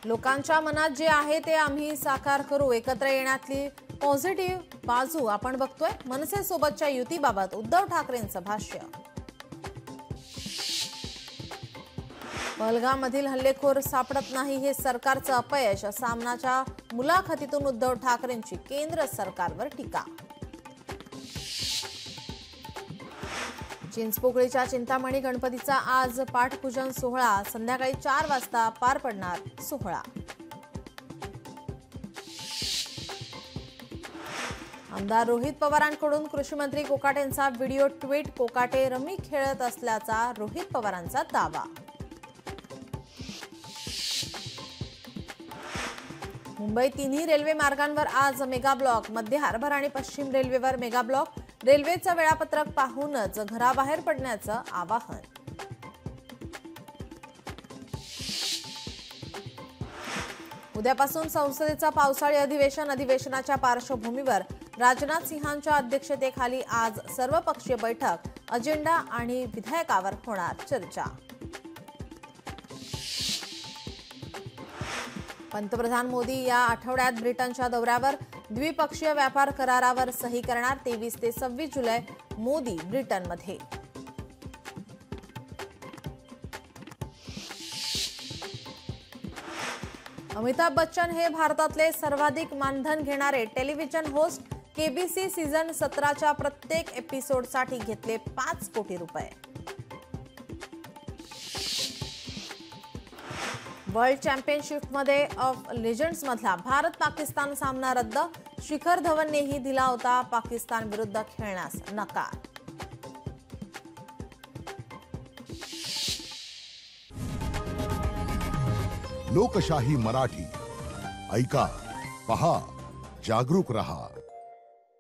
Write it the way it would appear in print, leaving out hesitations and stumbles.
लोकांच्या मनात जे आहे ते आम्ही साकार करू, एकत्र येण्यातली पॉझिटिव्ह बाजू आपण बघतोय। मनसेसोबतच्या युतीबाबत उद्धव ठाकरेंचं भाष्य। पहलगाममधील हल्लेखोर सापडत नाही हे सरकारचं अपयश, सामनाच्या मुलाखतीतून उद्धव ठाकरेंची केंद्र सरकारवर टीका। चिंचपोकळीच्या चिंतामणी गणपतीचा आज पाठपूजन सोहळा, संध्याकाळी 4 वाजता पार पडणार सोहळा। आमदार रोहित पवारांकडून कृषीमंत्री कोकाटेंचा व्हिडिओ ट्विट, कोकाटे रमी खेळत असल्याचा रोहित पवारांचा दावा। मुंबई तिन्ही रेल्वे मार्गांवर आज मेगा ब्लॉक, मध्य हार्बर आणि पश्चिम रेल्वेवर मेगा ब्लॉक। रेल्वेचं वेळापत्रक पाहूनच घराबाहेर पडण्याचं आवाहन। उद्यापासून संसदेचं पावसाळी अधिवेशनाच्या पार्श्वभूमीवर राजनाथ सिंहांच्या अध्यक्षतेखाली आज सर्वपक्षीय बैठक, अजेंडा आणि विधेयकावर होणार चर्चा। पंतप्रधान मोदी या आठवड्यात ब्रिटनच्या दौऱ्यावर, द्विपक्षीय व्यापार करारावर सही करणार। 23 ते 26 जुलै मोदी ब्रिटनमध्ये। अमिताभ बच्चन हे भारतातले सर्वाधिक मानधन घेणारे टेलिव्हिजन होस्ट। केबीसी सीझन 17च्या प्रत्येक एपिसोडसाठी घेतले 5 कोटी रुपये। वर्ल्ड चॅम्पियनशिपमध्ये ऑफ लेजंड्समधला भारत पाकिस्तान सामना रद्द, शिखर धवननेही दिला होता पाकिस्तान विरुद्ध खेळण्यास नकार। लोकशाही मराठी ऐका, पहा, जागरूक रहा।